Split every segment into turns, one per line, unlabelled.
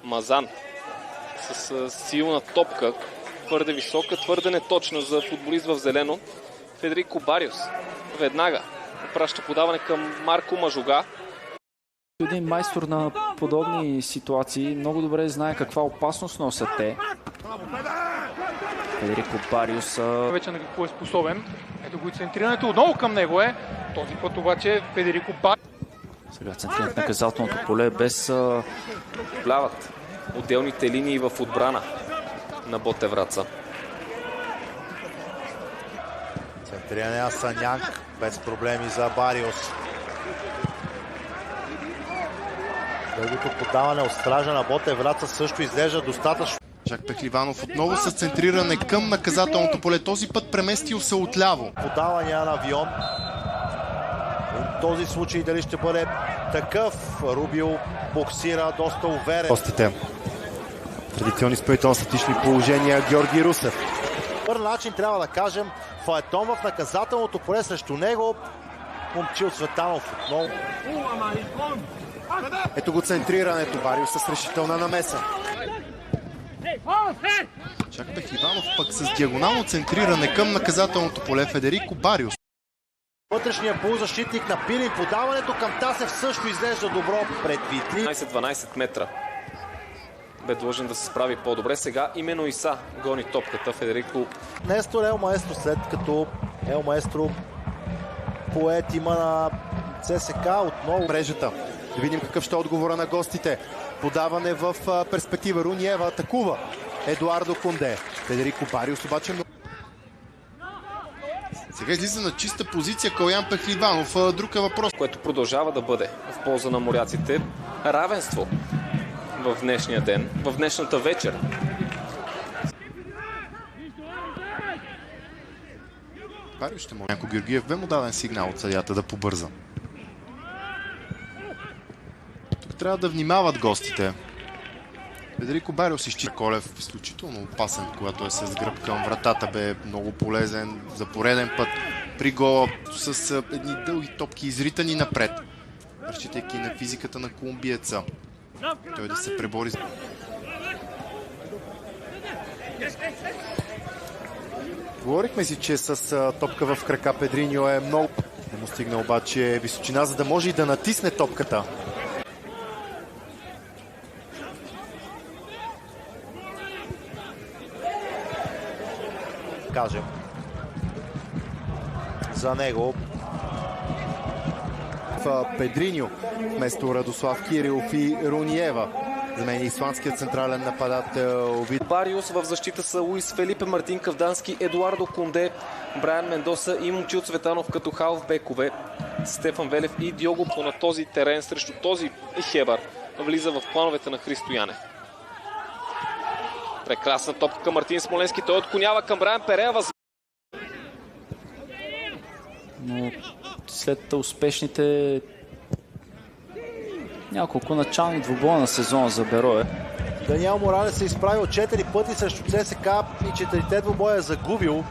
Мазан с силна топка, твърде висока, твърде неточна за футболист в зелено. Федерико Бариос веднага праща подаване към Марко Мажуга.
Един майстор на подобни ситуации, много добре знае каква опасност носят те. Федерико Бариос
вече на какво е способен. Ето го и центрирането отново към него е. Този път обаче Федерико Бариос.
Сега центрират наказателното поле без
Пляват отделните линии в отбрана на Ботевраца.
Центриране на Санянк, без проблеми за Бариос. Дългото подаване от стража на Ботевраца също изглежда достатъчно.
Жак Пехливанов отново с центриране към наказателното поле. Този път преместил се отляво.
Подавания на Авион. В този случай дали ще бъде такъв? Рубио боксира доста уверен.
Гостите. Традиционни изпълнително статични положения Георги Русев.
Първи начин трябва да кажем Фаетон в наказателното поле, срещу него Момчил Цветанов отново.
Ето го центрирането. Бариос с решителна намеса.
Жак Пехливанов пък с диагонално центриране към наказателното поле. Федерико Бариос.
Вътрешният полузащитник на Пилин, подаването към Тасев също изглежда добро, предвидли.
12 метра. Бе длъжен да се справи по-добре. Сега именно Иса гони топката. Федерико
Нестор Ел Маестро, след като Ел Маестро поет има на ЦСК отново.
Мрежата. Да видим какъв ще е отговора на гостите. Подаване в перспектива. Руниева атакува Едуардо Кунде. Федерико Бариос обаче...
Сега излиза на чиста позиция Калян Пехливанов. Друг е въпрос.
Което продължава да бъде в полза на моряците. Равенство в днешния ден, в днешната вечер.
Бариос ще му... Някой Георгиев бе му даден сигнал от съдията да побърза. Тук трябва да внимават гостите. Федерико Бариос изчита. Колев изключително опасен, когато е с гръб към вратата. Бе много полезен за пореден път при гола с едни дълги топки изритани напред. Разчитайки на физиката на колумбиеца. Той да се пребори.
Говорихме си, че с топка в крака Педриньо е много... Не му стигна обаче височина, за да може и да натисне топката.
Кажем за него.
В Педриньо вместо Радослав Кирилов и Руниева. За мен исландският централен нападател.
Бариос в защита са Луис Фелипе, Мартин Кавдански, Едуардо Кунде, Брайан Мендоса и Момчил Цветанов като халфбекове. Стефан Велев и Диого на този терен срещу този Хебър влиза в плановете на Христо Янев. Прекрасна топка към Мартин Смоленски. Той отклонява към Брайан Перея.
но след успешните няколко начални двубоя на сезона за Берое.
Даниел Моралес се изправил 4 пъти срещу ЦСКА и 4-те двубоя е загубил.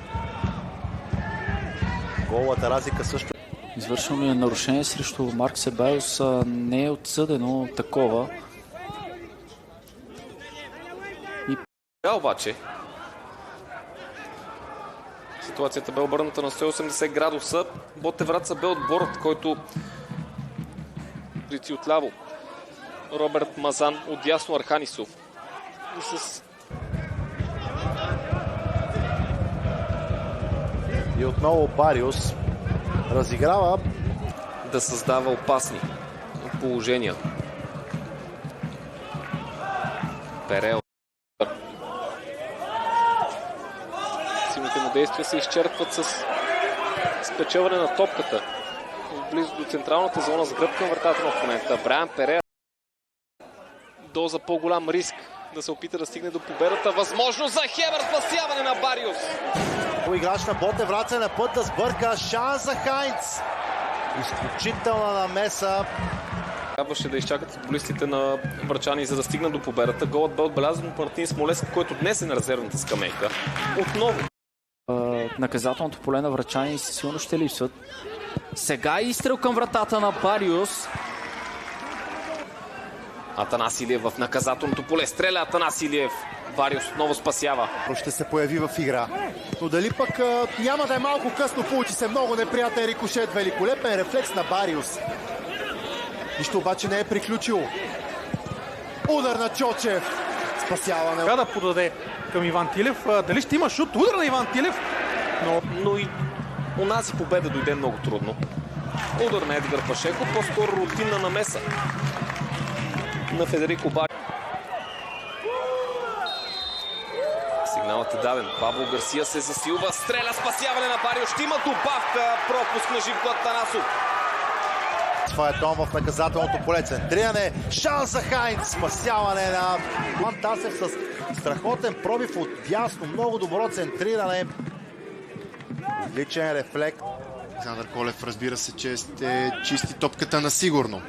Голата разлика също.
Извършено е нарушение срещу Марк Себайос, не е отсъдено такова.
Обаче ситуацията бе обърната на 180 градуса. Ботевраца бе отборът, който рици отляво Роберт Мазан, отдясно Арханисов.
И отново Бариос разиграва
да създава опасни положения. Перел. Силните му действия се изчерпват с спечелване на топката близо до централната зона с гръб към вратата на опонента. Брайан Перея доза по-голям риск да се опита да стигне до победата. Възможност за Хебър, спасяване на Бариос.
Играч на Ботевраца е на път да сбърка. Шанс за Хайнц. Изключителна намеса.
Трябваше да изчакат футболистите на Врачани, за да стигнат до победата. Голът бе отбелязан от Мартин Смолевски, който днес е на резервната скамейка. Отново.
Наказателното поле на Врачани силно ще липсват. Сега изстрел към вратата на Бариос.
Атанас Илиев в наказателното поле. Стреля Атанас Илиев. Вариус отново спасява.
Ще се появи в игра. Но дали пък няма да е малко късно, получи се много неприятен рикошет. Великолепен рефлекс на Бариус. Нищо обаче не е приключило. Удар на Чочев. Спасяване.
Трябва да подаде към Иван Тилев. Дали ще има шут? Удар на Иван Тилев.
Но и онази победа дойде много трудно. Удар на Едгар Пашеко, по-скоро рутинна намеса на Федерико Бариус. Сигналът е даден. Пабло Гарсия се засилва. Стреля, спасяване на Бариус. Ще има добавка. Пропуск на Живко Атанасов.
Това е Том в наказателното поле. Центриране. Шанс за Хайнц. Спасяване на Мантасев с страхотен пробив от дясно. Много добро центриране. Отличен рефлект.
Александър Колев разбира се, че ще чисти топката на сигурно.